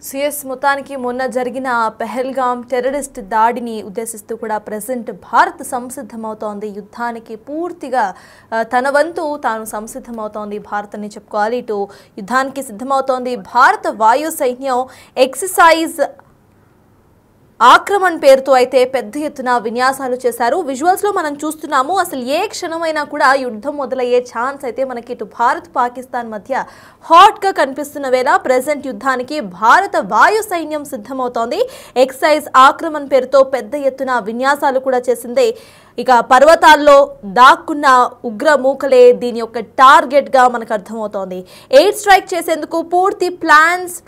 CS మొత్తానికి మొన్న జరిగిన పెహల్గాం టెర్రరిస్ట్ దాడిని ఉద్దేశిస్తూ కూడా ప్రెజెంట్ భారత్ సంసిద్ధమవుతోంది. యుద్ధానికి పూర్తిగా తన వంతు తాను సంసిద్ధమవుతోంది భారత్ అని చెప్పుకోవాలి. ఇటు యుద్ధానికి సిద్ధమవుతోంది భారత వాయు సైన్యం. ఎక్సర్సైజ్ ఆక్రమణ పేరుతో అయితే పెద్ద ఎత్తున విన్యాసాలు చేశారు. విజువల్స్ లో మనం చూస్తున్నాము. అసలు ఏ క్షణమైనా కూడా యుద్ధం మొదలయ్యే ఛాన్స్ అయితే మనకి ఇటు భారత్ పాకిస్తాన్ మధ్య హాట్ గా కనిపిస్తున్న వేళ ప్రెజెంట్ యుద్ధానికి భారత వాయు సైన్యం సిద్ధమవుతోంది. ఎక్సైజ్ ఆక్రమణ పేరుతో పెద్ద ఎత్తున విన్యాసాలు కూడా చేసింది. ఇక పర్వతాల్లో దాక్కున్న ఉగ్ర మూకలే దీని యొక్క టార్గెట్ గా మనకు అర్థమవుతోంది. ఎయిర్ స్ట్రైక్ చేసేందుకు పూర్తి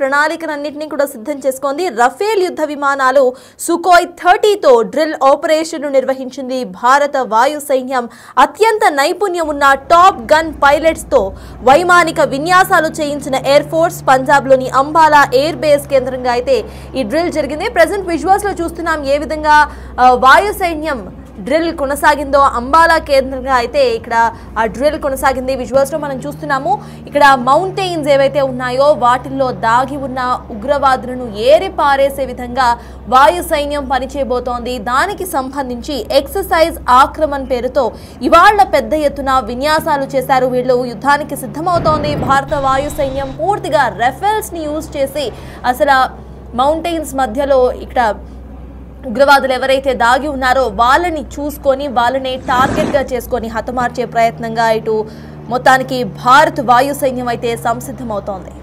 ప్రణాళికలన్నింటినీ కూడా సిద్ధం చేసుకుంది. రఫేల్ యుద్ధ విమానాలు సుఖోయ్ 30తో డ్రిల్ ఆపరేషన్ నిర్వహించింది భారత వాయు సైన్యం. అత్యంత నైపుణ్యం ఉన్న టాప్ గన్ పైలట్స్ తో వైమానిక విన్యాసాలు చేయించిన ఎయిర్ ఫోర్స్ పంజాబ్ లోని అంబాలా ఎయిర్ బేస్ కేంద్రంగా అయితే ఈ డ్రిల్ జరిగింది. ప్రెజెంట్ విజువల్స్ లో చూస్తున్నాం ఏ విధంగా వాయు సైన్యం డ్రిల్ కొనసాగిందో. అంబాలా కేంద్రంగా అయితే ఇక్కడ ఆ డ్రిల్ కొనసాగింది. విజువల్స్ లో మనం చూస్తున్నాము. ఇక్కడ మౌంటైన్స్ ఏవైతే ఉన్నాయో వాటిల్లో దాగి ఉన్న ఉగ్రవాదులను ఏరి పారేసే విధంగా వాయు సైన్యం పనిచేయబోతోంది. దానికి సంబంధించి ఎక్సర్సైజ్ ఆక్రమణ పేరుతో ఇవాళ పెద్ద ఎత్తున విన్యాసాలు చేశారు. వీళ్ళు యుద్ధానికి సిద్ధమవుతోంది భారత వాయు సైన్యం. పూర్తిగా రఫేల్స్ ని యూజ్ చేసి అసలు మౌంటైన్స్ మధ్యలో ఇక్కడ ఉగ్రవాదులు ఎవరైతే దాగి ఉన్నారో వాళ్ళని చూసుకొని వాళ్ళని టార్గెట్ గా చేసుకొని హతమార్చే ప్రయత్నంగా ఇటు మొత్తానికి భారత్ వాయు సైన్యం అయితే సంసిద్ధమవుతోంది.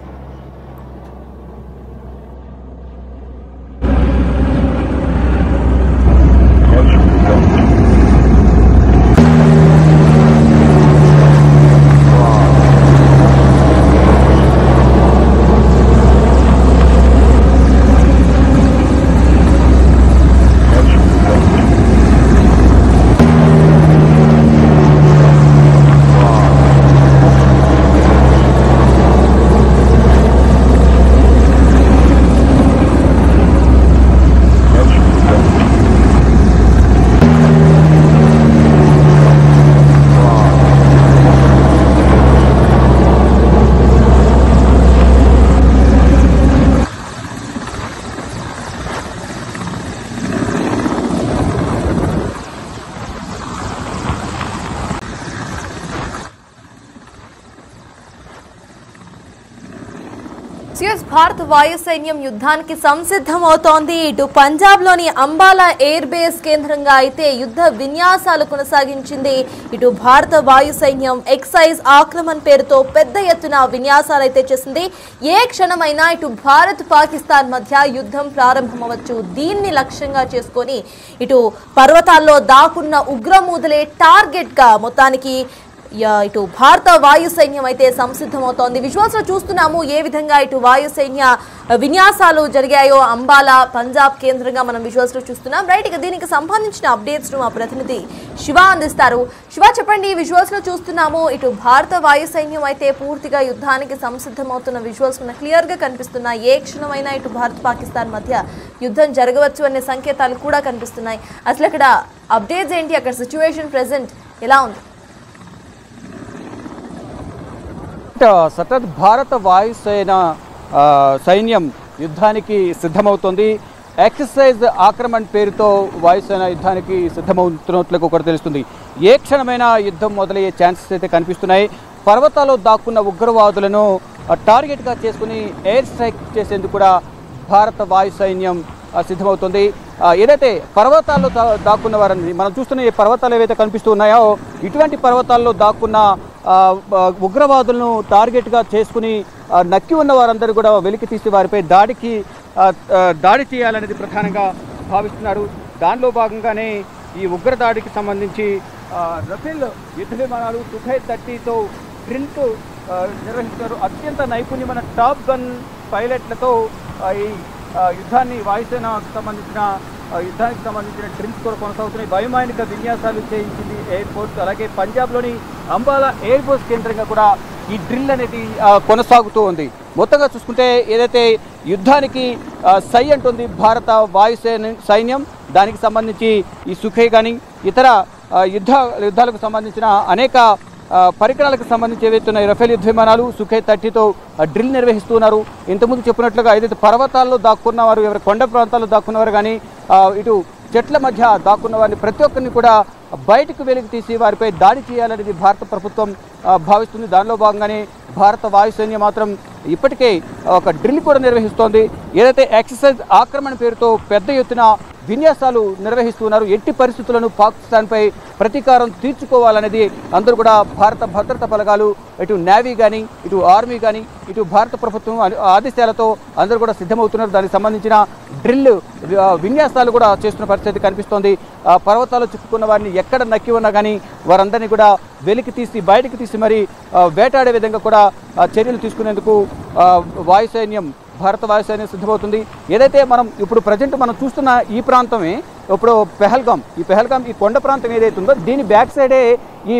భారత వాయు సైన్యం యుద్ధానికి సంసిద్ధమవుతోంది. ఇటు పంజాబ్ లోని అంబాలా ఎయిర్ బేస్ కేంద్రంగా అయితే యుద్ధ విన్యాసాలు కొనసాగించింది. ఇటు భారత వాయు సైన్యం ఎక్సైజ్ ఆక్రమణ పేరుతో పెద్ద ఎత్తున విన్యాసాలు అయితే చేసింది. ఏ క్షణమైనా ఇటు భారత్ పాకిస్తాన్ మధ్య యుద్ధం ప్రారంభమవచ్చు. దీన్ని లక్ష్యంగా చేసుకొని ఇటు పర్వతాల్లో దాకున్న ఉగ్రమూదలే టార్గెట్ గా మొత్తానికి ఇటు భారత వాయు సైన్యం అయితే సంసిద్ధమవుతోంది. విజువల్స్ లో చూస్తున్నాము ఏ విధంగా ఇటు వాయు సైన్య విన్యాసాలు జరిగాయో. అంబాలా పంజాబ్ కేంద్రంగా మనం విజువల్స్ లో చూస్తున్నాం. రైట్, ఇక దీనికి సంబంధించిన అప్డేట్స్ ను మా ప్రతినిధి శివ అందిస్తారు. శివ, చెప్పండి. విజువల్స్ లో చూస్తున్నాము ఇటు భారత వాయు సైన్యం అయితే పూర్తిగా యుద్ధానికి సంసిద్ధమవుతున్న విజువల్స్ మనకు క్లియర్ గా కనిపిస్తున్నాయి. ఏ క్షణమైనా ఇటు భారత్ పాకిస్తాన్ మధ్య యుద్ధం జరగవచ్చు అనే సంకేతాలు కూడా కనిపిస్తున్నాయి. అసలు ఇక్కడ అప్డేట్స్ ఏంటి? అక్కడ సిచ్యువేషన్ ప్రెసెంట్ ఎలా ఉంది? సతత్ భారత వాయుసేన సైన్యం యుద్ధానికి సిద్ధమవుతోంది. ఎక్సర్సైజ్ ఆక్రమణ పేరుతో వాయుసేన యుద్ధానికి సిద్ధమవుతున్నట్లుగా కూడా తెలుస్తుంది. ఏ క్షణమైనా యుద్ధం మొదలయ్యే ఛాన్సెస్ అయితే కనిపిస్తున్నాయి. పర్వతాల్లో దాక్కున్న ఉగ్రవాదులను టార్గెట్గా చేసుకుని ఎయిర్ స్ట్రైక్ చేసేందుకు కూడా భారత వాయు సైన్యం సిద్ధమవుతుంది. ఏదైతే పర్వతాల్లో దాక్కున్న వారని మనం చూస్తున్న ఈ పర్వతాలు ఏవైతే కనిపిస్తూ ఉన్నాయో ఇటువంటి పర్వతాల్లో దాక్కున్న ఉగ్రవాదులను టార్గెట్గా చేసుకుని నక్కి ఉన్న వారందరూ కూడా వెలికి తీసి వారిపై దాడి చేయాలనేది ప్రధానంగా భావిస్తున్నారు. దానిలో భాగంగానే ఈ ఉగ్రదాడికి సంబంధించి రఫేల్ యుద్ధ విమానాలు సుఖోయ్ 30తో డ్రిల్ నిర్వహిస్తున్నారు. అత్యంత నైపుణ్యమైన టాప్ గన్ పైలట్లతో ఈ యుద్ధానికి సంబంధించిన డ్రిల్స్ కూడా కొనసాగుతున్నాయి. వైమానిక విన్యాసాలు చేయించింది ఎయిర్ ఫోర్స్. అలాగే పంజాబ్లోని అంబాలా ఎయిర్ బేస్ కేంద్రంగా కూడా ఈ డ్రిల్ అనేది కొనసాగుతూ ఉంది. మొత్తంగా చూసుకుంటే ఏదైతే యుద్ధానికి సై అంటుంది భారత వాయు సైన్యం, దానికి సంబంధించి ఈ సుఖోయ్ కానీ ఇతర యుద్ధాలకు సంబంధించిన అనేక పరికరాలకు సంబంధించి ఏవైతే ఉన్నాయి రఫేల్ యుద్ధ విమానాలు సుఖై 30తో డ్రిల్ నిర్వహిస్తున్నారు. ఇంతకుముందు చెప్పినట్లుగా ఏదైతే పర్వతాల్లో దాక్కున్నవారు, ఎవరి కొండ ప్రాంతాల్లో దాక్కున్నవారు కానీ ఇటు చెట్ల మధ్య దాక్కున్న వారిని ప్రతి ఒక్కరిని కూడా బయటకు వెలికి తీసి వారిపై దాడి చేయాలనేది భారత ప్రభుత్వం భావిస్తుంది. దానిలో భాగంగానే భారత వాయుసైన్యం మాత్రం ఇప్పటికే ఒక డ్రిల్ కూడా నిర్వహిస్తోంది. ఏదైతే ఎక్సర్సైజ్ ఆక్రమణ పేరుతో పెద్ద ఎత్తున విన్యాసాలు నిర్వహిస్తున్నారు. ఎట్టి పరిస్థితులను పాకిస్తాన్పై ప్రతీకారం తీర్చుకోవాలనేది అందరూ కూడా భారత భద్రతా బలగాలు, ఇటు నేవీ కానీ, ఇటు ఆర్మీ కానీ, ఇటు భారత ప్రభుత్వం ఆదేశాలతో అందరూ కూడా సిద్ధమవుతున్నారు. దానికి సంబంధించిన డ్రిల్ విన్యాసాలు కూడా చేస్తున్న పరిస్థితి కనిపిస్తోంది. పర్వతాలు చిక్కుకున్న వారిని ఎక్కడ నక్కి ఉన్నా కానీ వారందరినీ కూడా వెలికి తీసి బయటికి తీసి మరి వేటాడే విధంగా కూడా చర్యలు తీసుకునేందుకు వాయుసైన్యం, భారత వాయుసైన్యం సిద్ధమవుతుంది. ఏదైతే మనం ఇప్పుడు ప్రజెంట్ మనం చూస్తున్న ఈ ప్రాంతమే ఇప్పుడు పెహల్గాం ఈ కొండ ప్రాంతం ఏదైతే ఉందో దీని బ్యాక్ సైడే ఈ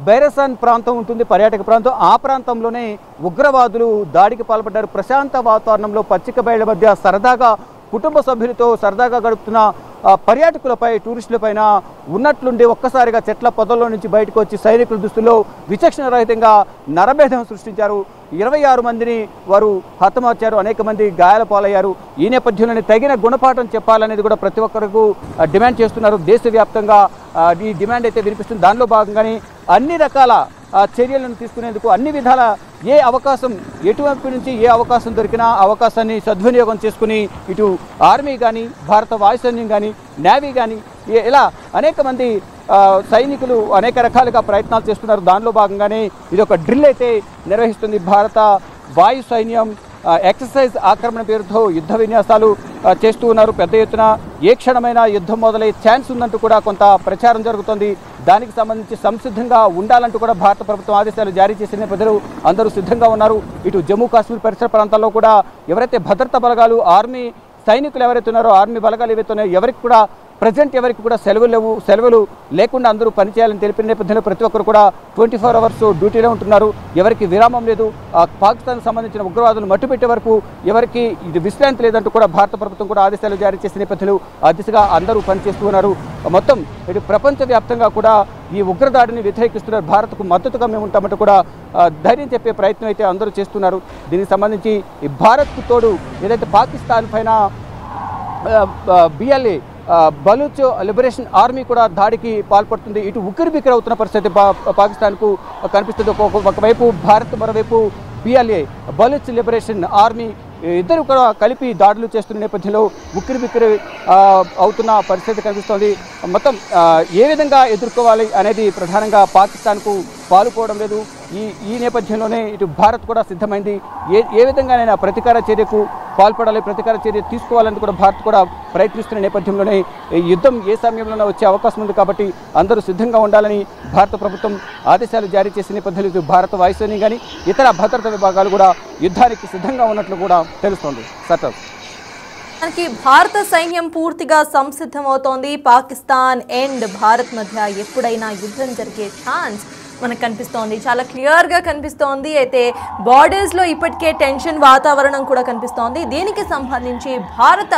బైరసాన్ ప్రాంతం ఉంటుంది, పర్యాటక ప్రాంతం. ఆ ప్రాంతంలోనే ఉగ్రవాదులు దాడికి పాల్పడ్డారు. ప్రశాంత వాతావరణంలో పచ్చిక బయళ్ళ మధ్య సరదాగా కుటుంబ సభ్యులతో సరదాగా గడుపుతున్న పర్యాటకులపై, టూరిస్టులపైన ఉన్నట్లుండి ఒక్కసారిగా చెట్ల పొదల్లో నుంచి బయటకు వచ్చి సైనికుల దుస్తుల్లో విచక్షణ రహితంగా నరభేదం సృష్టించారు. 26 మందిని వారు హతమార్చారు, అనేక మంది గాయాల పాలయ్యారు. ఈ నేపథ్యంలోనే తగిన గుణపాఠం చెప్పాలనేది కూడా ప్రతి ఒక్కరికి డిమాండ్ చేస్తున్నారు. దేశవ్యాప్తంగా ఈ డిమాండ్ అయితే వినిపిస్తుంది. దానిలో భాగంగానే అన్ని రకాల చర్యలను తీసుకునేందుకు అన్ని విధాల ఏ అవకాశం, ఎటువైపు నుంచి ఏ అవకాశం దొరికినా అవకాశాన్ని సద్వినియోగం చేసుకుని ఇటు ఆర్మీ కానీ, భారత వాయుసైన్యం కానీ, నేవీ కానీ ఇలా అనేక మంది సైనికులు అనేక రకాలుగా ప్రయత్నాలు చేస్తున్నారు. దానిలో భాగంగానే ఇది ఒక డ్రిల్ అయితే నిర్వహిస్తుంది భారత వాయుసైన్యం. ఎక్సర్సైజ్ ఆక్రమణ పేరుతో యుద్ధ విన్యాసాలు చేస్తూ ఉన్నారు. పెద్ద ఎత్తున ఏ క్షణమైనా యుద్ధం మొదలయ్యే ఛాన్స్ ఉందంటూ కూడా కొంత ప్రచారం జరుగుతుంది. దానికి సంబంధించి సంసిద్ధంగా ఉండాలంటూ కూడా భారత ప్రభుత్వం ఆదేశాలు జారీ చేసిన నేపథ్యంలో అందరూ సిద్ధంగా ఉన్నారు. ఇటు జమ్మూ కాశ్మీర్ పరిసర ప్రాంతాల్లో కూడా ఎవరైతే భద్రతా బలగాలు, ఆర్మీ సైనికులు ఎవరైతే ఉన్నారో, ఆర్మీ బలగాలు ఏవైతే ఉన్నాయో ఎవరికి కూడా ప్రజెంట్ ఎవరికి కూడా సెలవులు లేకుండా అందరూ పనిచేయాలని తెలిపిన నేపథ్యంలో ప్రతి ఒక్కరు కూడా 24 అవర్స్ డ్యూటీలో ఉంటున్నారు. ఎవరికి విరామం లేదు. పాకిస్తాన్కి సంబంధించిన ఉగ్రవాదులు మట్టుపెట్టే వరకు ఎవరికి ఇది విశ్రాంతి లేదంటూ కూడా భారత ప్రభుత్వం కూడా ఆదేశాలు జారీ చేసిన నేపథ్యంలో ఆ దిశగా అందరూ పనిచేస్తూ ఉన్నారు. మొత్తం ఇటు ప్రపంచవ్యాప్తంగా కూడా ఈ ఉగ్రదాడిని వ్యతిరేకిస్తున్నారు. భారత్కు మద్దతుగా మేము ఉంటామంటూ కూడా ధైర్యం చెప్పే ప్రయత్నం అయితే అందరూ చేస్తున్నారు. దీనికి సంబంధించి ఈ భారత్కు తోడు ఏదైతే పాకిస్తాన్ పైన BLA బలూచ్ లిబరేషన్ ఆర్మీ కూడా దాడికి పాల్పడుతుంది. ఇటు ఉక్కిరిబిక్కిరి అవుతున్న పరిస్థితి పాకిస్తాన్కు కనిపిస్తుంది. ఒకవైపు భారత్, మరోవైపు BLA బలూచ్ లిబరేషన్ ఆర్మీ ఇద్దరు కూడా కలిపి దాడులు చేస్తున్న నేపథ్యంలో ఉక్కిరిబిక్కిరి అవుతున్న పరిస్థితి కనిపిస్తోంది. మొత్తం ఏ విధంగా ఎదుర్కోవాలి అనేది ప్రధానంగా పాకిస్తాన్కు పాల్పోవడం లేదు. ఈ నేపథ్యంలోనే ఇటు భారత్ కూడా సిద్ధమైంది. ఏ విధంగానైనా ప్రతీకార చర్యకు పాల్పడాలి, ప్రతీకార చర్య తీసుకోవాలని కూడా భారత్ కూడా ప్రయత్నిస్తున్న నేపథ్యంలోనే ఈ యుద్ధం ఏ సమయంలోనే వచ్చే అవకాశం ఉంది కాబట్టి అందరూ సిద్ధంగా ఉండాలని భారత ప్రభుత్వం ఆదేశాలు జారీ చేసిన నేపథ్యంలో ఇటు భారత వాయుసైన్యం కానీ ఇతర భద్రతా విభాగాలు కూడా యుద్ధానికి సిద్ధంగా ఉన్నట్లు కూడా తెలుస్తోంది. సత్యం మనకి భారత సైన్యం పూర్తిగా సంసిద్ధమవుతోంది. పాకిస్తాన్ అండ్ భారత్ మధ్య ఎప్పుడైనా యుద్ధం జరిగే ఛాన్స్ మనకు కనిపిస్తోంది, చాలా క్లియర్గా కనిపిస్తోంది. అయితే బార్డర్స్లో ఇప్పటికే టెన్షన్ వాతావరణం కూడా కనిపిస్తోంది. దీనికి సంబంధించి భారత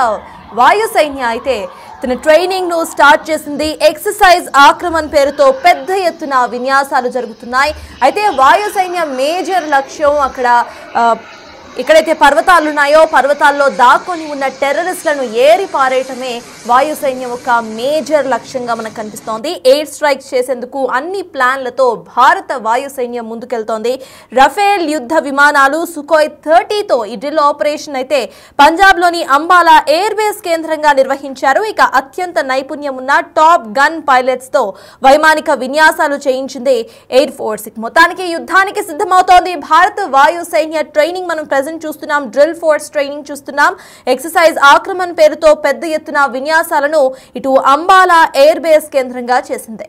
వాయుసైన్యం అయితే తన ట్రైనింగ్ను స్టార్ట్ చేసింది. ఎక్సర్సైజ్ ఆక్రమణ పేరుతో పెద్ద ఎత్తున విన్యాసాలు జరుగుతున్నాయి. అయితే వాయుసైన్యం మేజర్ లక్ష్యం ఎక్కడైతే పర్వతాలు ఉన్నాయో పర్వతాల్లో దాక్కొని ఉన్న టెర్రరిస్టులను ఏరి పారేయటమే వాయుసైన్యం ఒక మేజర్ లక్ష్యంగా మనకు కనిపిస్తోంది. ఎయిర్ స్ట్రైక్స్ చేసేందుకు అన్ని ప్లాన్లతో భారత వాయుసైన్యం ముందుకెళ్తోంది. రఫేల్ యుద్ధ విమానాలు సుఖోయ్ 30తో ఈ డ్రిల్ ఆపరేషన్ అయితే పంజాబ్లోని అంబాలా ఎయిర్ బేస్ కేంద్రంగా నిర్వహించారు. ఇక అత్యంత నైపుణ్యం ఉన్న టాప్ గన్ పైలట్స్తో వైమానిక విన్యాసాలు చేయించింది ఎయిర్ ఫోర్స్. మొత్తానికి యుద్ధానికి సిద్ధమవుతోంది భారత వాయుసైన్య ట్రైనింగ్ మనం చూస్తున్నాం. డ్రిల్ ఫోర్స్ ట్రైనింగ్ చూస్తున్నాం. ఎక్సర్సైజ్ ఆక్రమణ పేరుతో పెద్ద ఎత్తున విన్యాసాలను ఇటు అంబాలా ఎయిర్ బేస్ కేంద్రంగా చేసింది.